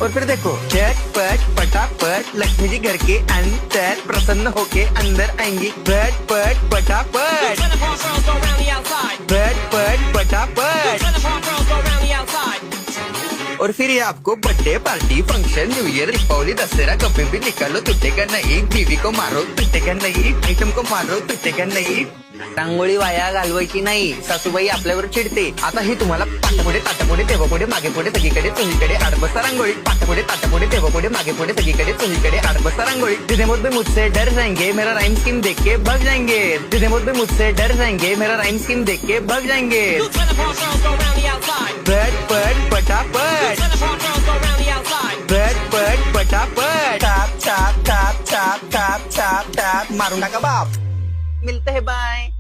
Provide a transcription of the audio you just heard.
और फिर देखो झटपट पटापट लक्ष्मी जी घर के अंदर प्रसन्न होके अंदर आएंगी। झटपट पटापट झटपट पटापट। और फिर ये आपको birthday party function new year Deepavali Dussehra कभी भी निकालो तुटेगा नहीं। बीवी को मारो तुटेगा नहीं, आइटम को मारो तुटेगा नहीं। रांगोळी वाया घालवायची नाही, सासूबाई आपल्यावर चिडते। आता ही तुम्हाला पाठपुढे ताटापुढे देवापुढे मागे पुढे सगळीकडे चोहीकडे आडबसा रांगोळी। पाठपुढे ताटापुढे देवापुढे मागे पुढे सगळीकडे चोहीकडे आडबसा रांगोळी। जिधे मुझ में मुझसे डर जाएंगे मेरा राइम स्कीम देख के भाग जाएंगे। जिधे मुझ में मुझसे डर जाएंगे मेरा राइम स्कीम देख के भाग जाएंगे। झटपट पटापट झटपट पटापट top top top top top top top मारूंगा का बाप। मिलते हैं बाय।